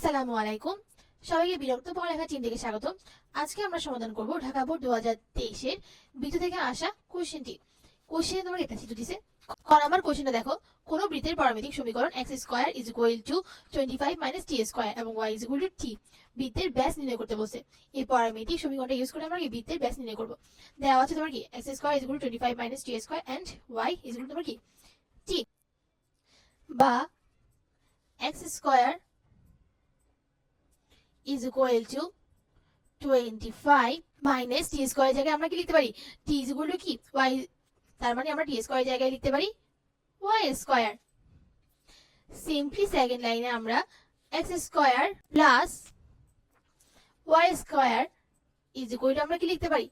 আসসালামু আলাইকুম, সবাইকে বিরক্ত পড়ালেখা টিম থেকে স্বাগত। আজকে আমরা সমাধান করব ঢাকা বোর্ড 2023 এর বৃত্ত থেকে আসা কোশ্চেনটি। কোশ্চেনে তোমার এটা চিত্র দিছে। ক নাম্বার কোশ্চেনটা দেখো, কোন বৃত্তের পারমাণবিক সমীকরণ x square is equal to 25 - t square এবং y is equal two t। বৃত্তের ব্যাস নির্ণয় করতে বলছে। এই পারমাণবিক সমীকরণটা ইউজ করে আমরা কি বৃত্তের ব্যাস নির্ণয় করব। দেওয়া আছে তোমার কি x square is equal to 25 - t square and y is equal to তোমার কি t, বা x স্কয়ার is equal to 25 minus t square জায়গায় আমরা কি লিখতে পারি t is equal to কি y, তার মানে আমরা t স্কয়ার জায়গায় লিখতে পারি y স্কয়ার। সিম্পলি সেকেন্ড লাইনে আমরা x square plus y square is equal to আমরা কি লিখতে পারি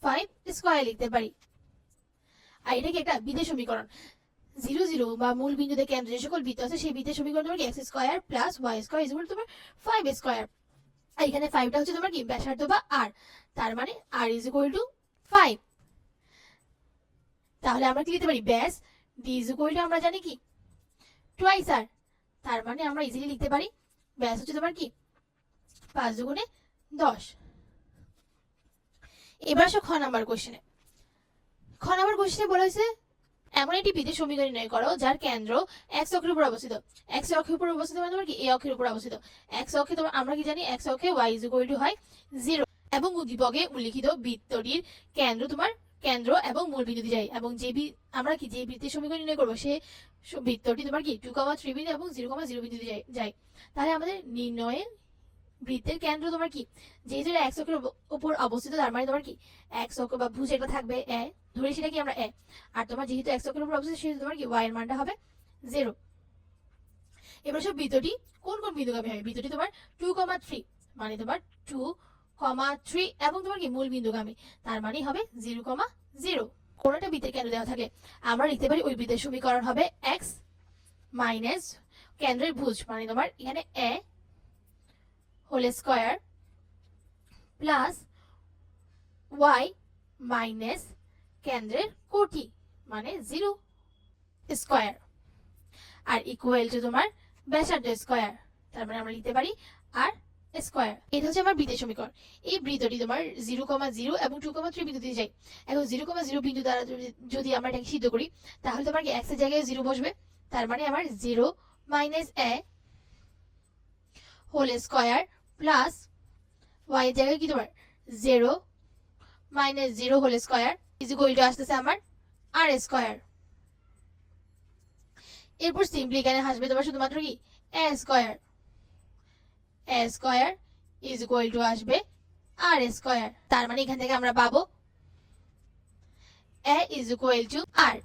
5 স্কয়ার লিখতে পারি। আর এটা কি একটা বিধেয় সমীকরণ। 0 0 বা মূল বিন্দুতে কেন্দ্র যে সকল বৃত্ত আছে সেই বৃত্তের সমীকরণ তোমার x square plus y square is equal to তোমার 5 স্কয়ার। আর এখানে 5টা হচ্ছে তোমার কি ব্যাসার্ধ বা r, তার মানে r ইজ ইকুয়াল টু 5। তাহলে আমরা কি লিখতে পারি ব্যাস d ইজ ইকুয়াল টু আমরা জানি কি টুয়াইস r, তার মানে আমরা ইজিলি লিখতে পারি ব্যাস হচ্ছে তোমার কি 5 দুগুণে 10। এবার আসো খ নাম্বার কোশ্চেনে। খ নাম্বার কোশ্চেনে বলা হয়েছে এমন একটি বৃত্তের সমীকরণ নির্ণয় করো যার কেন্দ্র x অক্ষের উপর অবস্থিত। x অক্ষের উপর অবস্থিত মানে তোমার কি a অক্ষের উপর অবস্থিত। x অক্ষে তোমার আমরা কি জানি x অক্ষে y ইজ ইকুয়াল টু হয় 0 এবং উদ্দীপকে উল্লিখিত বৃত্তটির কেন্দ্র তোমার কেন্দ্র এবং মূল বিন্দু যায় এবং যে আমরা কি যে বৃত্তের সমীকরণ নির্ণয় করব সে বৃত্তটি তোমার কি 2,3 বিন্দু এবং 0,0 বিন্দু যায়। তাহলে আমাদের নির্ণয়ে বৃত্তের কেন্দ্র তোমার কি যেহেতু x অক্ষের উপর অবস্থিত, তার মানে তোমার কি x অক্ষ বা ভুজ একটা থাকবে a, ধরে সেটা কি আমরা a, আর তোমার যেহেতু x অক্ষের উপর অবস্থিত সেহেতু তোমার কি y এর মানটা হবে 0। এবার সব বৃত্তটি কোন কোন বিন্দুগামী হবে। বৃত্তটি তোমার 2,3 মানে তোমার 2,3 এবং তোমার কি মূল বিন্দুগামী, তার মানে হবে 0,0। কোন একটা বৃত্তের কেন্দ্র দেওয়া থাকে আমরা লিখতে পারি ওই বৃত্তের সমীকরণ হবে x মাইনাস কেন্দ্রের ভুজ মানে তোমার এখানে a whole square plus y minus কেন্দ্রের কোটি মানে 0 স্কয়ার আর ইকুয়াল টু তোমার ব্যাসার্ধ স্কয়ার, তার মানে আমরা লিখতে পারি আর স্কয়ার। এটা হচ্ছে আমার বৃত্তের সমীকরণ। এই বৃত্তটি তোমার 0,0 এবং 2,3 বিন্দু দিয়ে যায়। এখন 0,0 বিন্দু দ্বারা যদি আমরা এটাকে সিদ্ধ করি তাহলে তোমার কি x এর জায়গায় 0 বসবে, তার মানে আমার 0 minus a whole square plus y এর জায়গায় কি তোমার 0 minus 0 whole square is equal to আসতেছে আমার r স্কয়ার। এরপর সিম্পলি এখানে আসবে তোমার শুধুমাত্র কি a square is equal two আসবে r স্কয়ার, তার মানে এখান থেকে আমরা পাবো a is equal to r।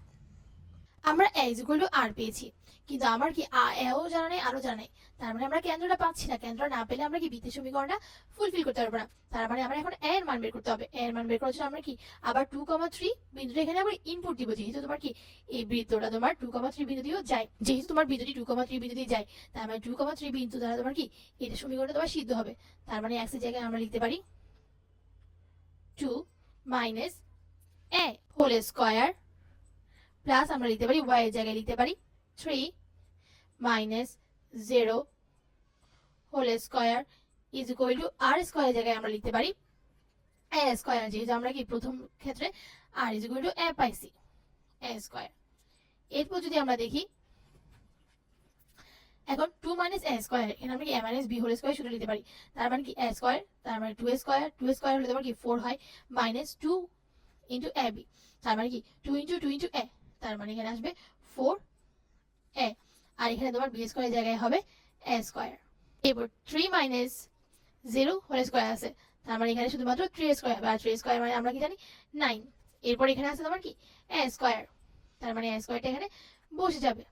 আমরা a is equal to r পেয়েছি, কিন্তু আমার কি এও জানা নেই আরও জানা নেই, তার মানে আমরা কেন্দ্রটা পাচ্ছি না। কেন্দ্র না পেলে আমরা কি বৃত্তের সমীকরণটা ফুলফিল করতে পারবো না। তার মানে আমরা এখন a এর মান বের করতে হবে। a এর মান বের করার জন্য আমরা কি আবার 2,3 বিন্দুটা এখানে আমরা ইনপুট দিব, যেহেতু তোমার কি এই বৃত্তটা তোমার 2,3 বিন্দু দিয়েও যায়, যেহেতু তোমার বৃত্তটি 2,3 বিন্দু দিয়ে যায় তার মানে 2,3 বিন্দু দ্বারা তোমার কি এটা সমীকরণটা তোমার সিদ্ধ হবে। তার মানে x এর জায়গায় আমরা লিখতে পারি 2 minus a whole square plus আমরা লিখতে পারি y এর জায়গায় লিখতে পারি 3 minus 0 whole square is equal to r square জায়গায় আমরা লিখতে পারি a স্কয়ার, যেহেতু আমরা কি প্রথম ক্ষেত্রে r is equal two a পাইছি a স্কয়ার। এরপর যদি আমরা দেখি এখন 2 মাইনাস a স্কয়ার এখানে আমরা কি a minus b whole square সূত্র লিখতে পারি, তার মানে কি a স্কয়ার তার মানে 2 স্কয়ার হলে তোমার কি 4 হয় মাইনাস 2 ইনটু ab, তার মানে কি 2 ইনটু a, তার মানে এখানে আসবে 4a আর এখানে তোমার b স্কয়ার জায়গায় হবে a স্কয়ার। এরপর 3 মাইনাস 0 হোল স্কয়ার আছে, তার মানে এখানে শুধুমাত্র 3 স্কয়ার আর 3 স্কয়ার মানে আমরা কি জানি 9। এরপর এখানে আছে তোমার কি a স্কয়ার, তার মানে a স্কয়ারটা এখানে বসে যাবে।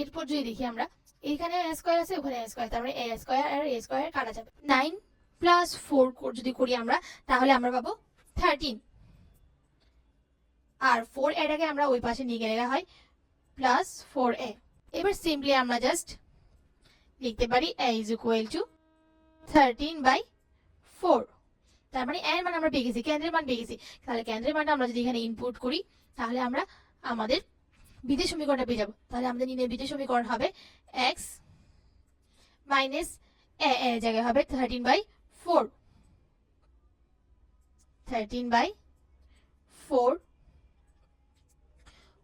এরপর যদি দেখি আমরা এখানে a স্কয়ার আছে ওখানে a স্কয়ার, তার মানে a স্কয়ার আর a স্কয়ার কাটা যাবে। 9 প্লাস 4 যদি করি আমরা তাহলে আমরা পাবো 13 আর 4 এটাকে আমরা ওই পাশে নিয়ে গেলে হয় প্লাস 4a। এবার সিম্পলি আমরা জাস্ট লিখতে পারি a ইজ ইকুয়াল টু 13/4, তার মানে a এর মান আমরা পেয়ে গেছি, কেন্দ্রের মান পেয়ে গেছি। তাহলে কেন্দ্রের মানটা আমরা যদি এখানে ইনপুট করি তাহলে আমরা আমাদের বিদের সমীকরণটা পেয়ে যাবো। তাহলে আমাদের নির্ণয় বিদের সমীকরণ হবে এক্স মাইনাস জায়গায় হবে 13/4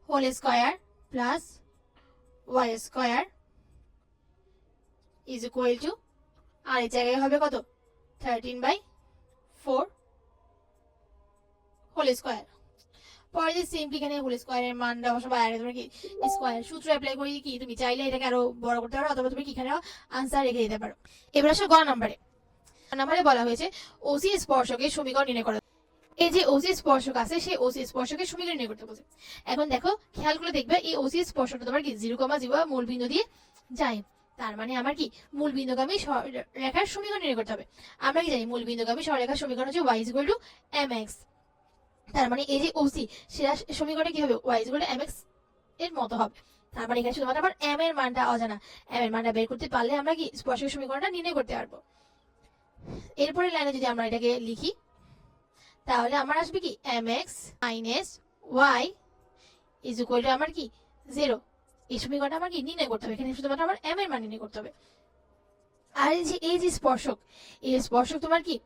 whole square plus y square is equal to, আর এই জায়গায় হবে কত 13/4 হোল স্কয়ার। পরে যে সিম্পলি এখানে হোল স্কয়ারের মানটা বসাবো, আর তোমরা কি স্কয়ার সূত্র অ্যাপ্লাই করে কি তুমি চাইলে এটাকে আরো বড় করতে পারো, অথবা তুমি কি এখানে আনসার রেখে দিতে পারো। এবার আসো গ নাম্বারে বলা হয়েছে ওসি স্পর্শকের সমীকরণ নির্ণয় করা। এই যে ওসি স্পর্শক আছে সেই ওসি স্পর্শকের সমীকরণ নির্ণয় করতে বলছে। এখন দেখো খেয়াল করে দেখবে এই ওসি স্পর্শকটা তোমার কি 0,0 মূল বিন্দু দিয়ে যায়। তার মানে আমার কি মূল বিন্দুগামী রেখার সমীকরণ নির্ণয় করতে হবে। আমরা কি জানি মূল বিন্দুগামী সরলরেখার সমীকরণ হচ্ছে y = mx। তার মানে এই যে ওসি সেটা সমীকরণে কি হবে y = mx এর মতো হবে। তার মানে এখানে শুধুমাত্র আমার m এর মানটা অজানা, m এর মানটা বের করতে পারলে আমরা কি স্পর্শকের সমীকরণটা নির্ণয় করতে পারবো। এরপরে লাইনে যদি আমরা এটাকে লিখি তাহলে আমার আসবে কি mx - y = আমার কি 0। এই সমীকরণটা আমার কি নির্ণয় করতে হবে, এখানে শুধুমাত্র আমার m এর মান নির্ণয় করতে হবে। আর এই যে স্পর্শক, এই স্পর্শক তোমার কি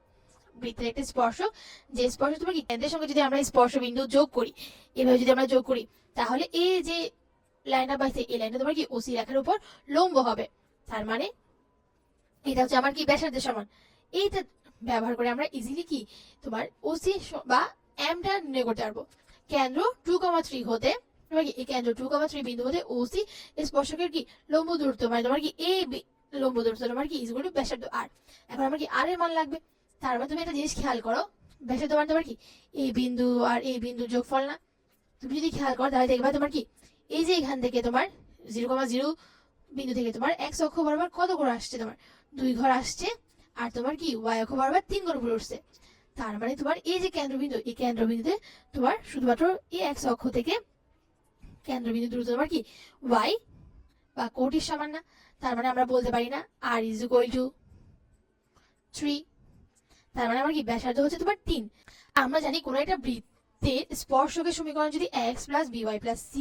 বৃত্তের একটা স্পর্শক, যে স্পর্শক তোমার কি কেন্দ্রের সঙ্গে যদি আমরা স্পর্শ বিন্দু যোগ করি, এভাবে যদি আমরা যোগ করি তাহলে এই যে লাইনটা পাইছে এই লাইনটা তোমার কি ওসি রেখার উপর লম্ব হবে। তার মানে এটা হচ্ছে আমার কি ব্যাসার্ধের সমান। এইটা ব্যবহার করে আমরা ইজিলি কি তোমার ওসি বা এমটা নির্ণয় করতে পারবো। কেন্দ্র 2,3 হতে তোমার কি এই কেন্দ্র 2,3 বিন্দু হতে ওসি স্পর্শকের কি লম্ব দূরত্ব, মানে তোমার কি এই লম্ব দূরত্ব তোমার কি ইজ ব্যাসার্ধ আর। এখন আমার কি আর এর মান লাগবে। তার মানে তুমি একটা জিনিস খেয়াল করো, ব্যাসার্ধ মান তোমার কি এই বিন্দু আর এই বিন্দুর যোগফল না। তুমি যদি খেয়াল করো তাহলে দেখবা তোমার কি এই যে এখান থেকে তোমার 0,0 বিন্দু থেকে তোমার এক্স অক্ষ বরাবর কত ঘর আসছে, তোমার 2 ঘর আসছে, আর তোমার কি ওয়াই অক্ষ বরাবর 3 ঘর উপরে উঠছে। তার মানে তোমার এই যে কেন্দ্রবিন্দু, এই কেন্দ্রবিন্দুতে তোমার শুধুমাত্র এই এক্স অক্ষ থেকে কেন্দ্রবিন্দু দূরত্ব তোমার কি ওয়াই বা কোটির সমান না। তার মানে আমরা বলতে পারি না আর ইজ ইকুয়াল টু 3। তার মানে আমার কি ব্যাসার্ধ হচ্ছে তোমার 3। আমরা জানি কোনো একটা বৃত্তের স্পর্শকের সমীকরণ যদি x + by + c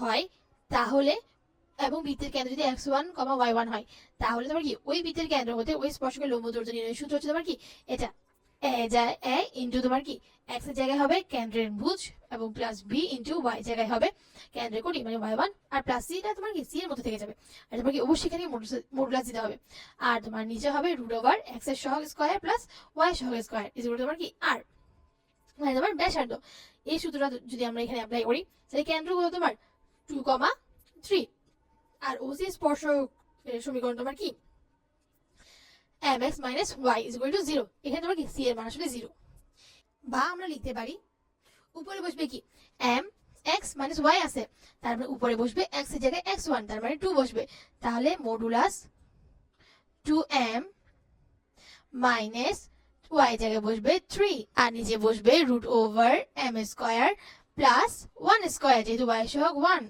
হয় তাহলে, এবং বৃত্তের কেন্দ্র যদি x1, y1 হয় তাহলে তোমার কি ওই বৃত্তের কেন্দ্র হতে ওই স্পর্শকের লম্ব দূরত্ব নির্ণয়ের সূত্র হচ্ছে তোমার কি এটা a ইনটু তোমার কি x এর জায়গায় হবে কেন্দ্রের ভুজ এবং প্লাস b ইনটু y জায়গায় হবে কেন্দ্রের কোটি মানে y1, আর প্লাস c টা তোমার কি c এর মধ্যে থেকে যাবে, আর তোমার কি অবশ্যই এখানে মডুলাস দিতে হবে। আর তোমার নিচে হবে √x এর সহগ স্কয়ার প্লাস y সহগ স্কয়ার ইজ তোমার কি r, মানে তোমার ব্যাসার্ধ। এই সূত্রটা যদি আমরা এখানে অ্যাপ্লাই করি তাহলে কেন্দ্রগুলো তোমার 2,3 আর ওসি স্পর্শক সমীকরণ তোমার কি mx - y = 0। এখানে তোমার কি c এর মান আসলে 0। বা আমরা লিখতে পারি উপরে বসবে কি mx - y আছে, তার মানে উপরে বসবে x এর জায়গায় x1, তার মানে 2 বসবে, তাহলে মডুলাস 2m - y জায়গায় বসবে 3, আর নিচে বসবে √m² প্লাস 1 স্কয়ার, যেহেতু y সহগ 1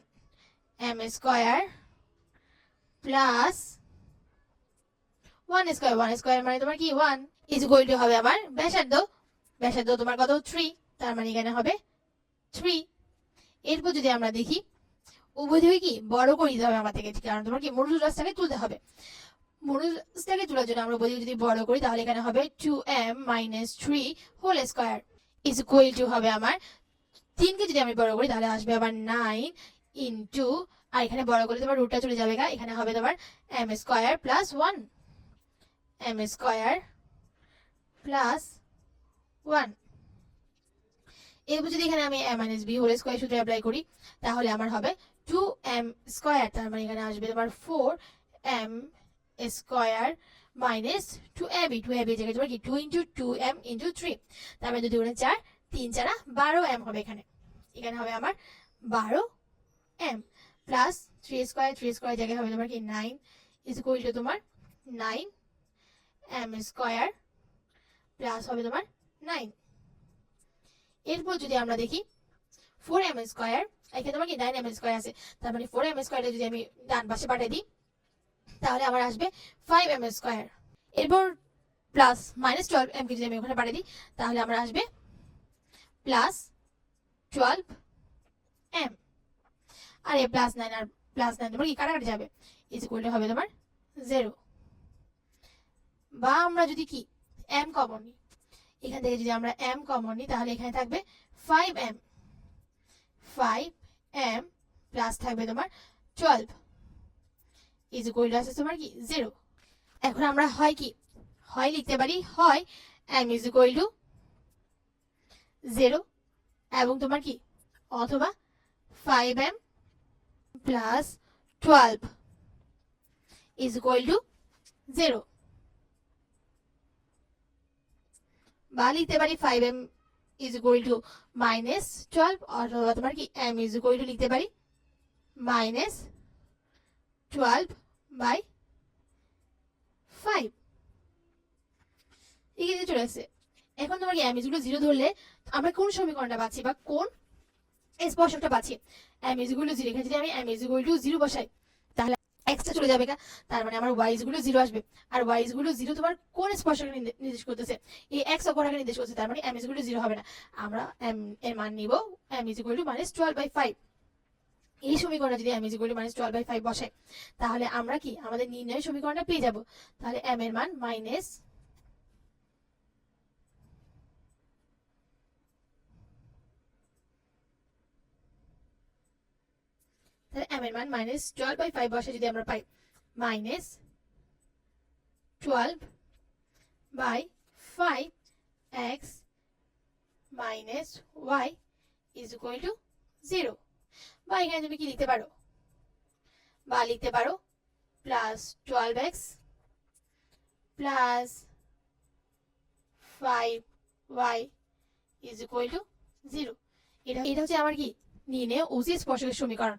m² প্লাস 1 স্কয়ার মানে তোমার কি 1 ইজ ইকুয়াল টু হবে আমার ব্যাসার্ধ। ব্যাসার্ধ তোমার কত 3, তার মানে এখানে হবে 3। এরপর যদি আমরা দেখি উভয় দিকে কি বড় করে দিতে হবে আমাদেরকে, কারণ তোমার কি মডুলাসটাকে তুলতে হবে। মডুলাসটাকে তোলার জন্য আমরা উভয় দিকে যদি বড় করি তাহলে এখানে হবে 2m - 3 whole square is equal to হবে আমার 3 কে যদি আমি বড় করি তাহলে আসবে আবার 9 ইনটু, আর এখানে বড় করলে তোমার রুটটা চলে যাবে, এখানে হবে তোমার m² প্লাস 1 m² প্লাস 1। এরপর যদি এখানে আমি a - b হোল স্কয়ার সূত্র অ্যাপ্লাই করি তাহলে আমার হবে 2m², তার মানে এখানে আসবে তোমার 4m² মাইনাস 2ab, 2ab জায়গায় তোমার কি 2 ইনটু 2m ইনটু 3, তার মানে 2 × 4 3 4 12m হবে এখানে। এখানে হবে আমার 12m প্লাস 3² জায়গায় হবে তোমার কি 9 ইজ ইকুয়াল টু তোমার 9m² প্লাস হবে তোমার 9। এরপর যদি আমরা দেখি 4m², এখানে তোমার কি 9m² আছে, তার মানে 4m² যদি আমি ডান পাশে পাঠিয়ে দিই তাহলে আমার আসবে 5m²। এরপর প্লাস -12m কে যদি আমি ওখানে পাঠিয়ে দিই তাহলে আমার আসবে প্লাস 12m। আর এ +9 আর +9 তোমার কি কাটাকাটি যাবে, ইজ ইকুয়াল টু হবে তোমার 0। বা আমরা যদি কি m কমন নিই, এখান থেকে যদি আমরা m কমন নিই তাহলে এখানে থাকবে 5m, 5m প্লাস থাকবে তোমার 12 ইজ ইকুয়াল টু আছে তোমার কি 0। এখন আমরা হয় কি হয় লিখতে পারি, হয় m ইজ ইকুয়াল টু 0 এবং তোমার কি অথবা 5m plus 12 is equal two 0। বা লিখতে পারি 5m ইজ ইকুয়াল টু -12 অথবা তোমার কি m ইজ ইকুয়াল টু লিখতে পারি -12/5 এখানে চলে আসছে। এখন তোমার কি m ইজ ইকুয়াল টু 0 ধরলে আমরা কোন সমীকরণটা পাচ্ছি বা কোন স্পর্শকটা পাচ্ছি, m ইজ ইকুয়াল টু 0। এখানে যদি আমি m ইজ ইকুয়াল টু 0 বসাই তাহলে x টা চলে যাবে, তার মানে আমার y ইজ ইকুয়াল টু 0 আসবে। আর y ইজ ইকুয়াল টু 0 তোমার কোন স্পর্শকে নির্দেশ করতেছে, এই x অক্ষরটাকে নির্দেশ করছে, তার মানে m ইজ ইকুয়াল টু 0 হবে না। আমরা m এর মান নিব m ইজ ইকুয়াল টু -12/5। এই সমীকরণে যদি m ইজ ইকুয়াল টু -12/5 বসাই তাহলে আমরা কি আমাদের নির্ণয় সমীকরণটা পেয়ে যাব। তাহলে m এর মান -12/5 বসে যদি আমরা পাই -12/5x - y is equal two 0। বা এখানে তুমি কি লিখতে পারো, বা লিখতে পারো +12x plus 5y is equal two 0। এটা হচ্ছে আমার কি নির্ণয় ও স্পর্শকের সমীকরণ।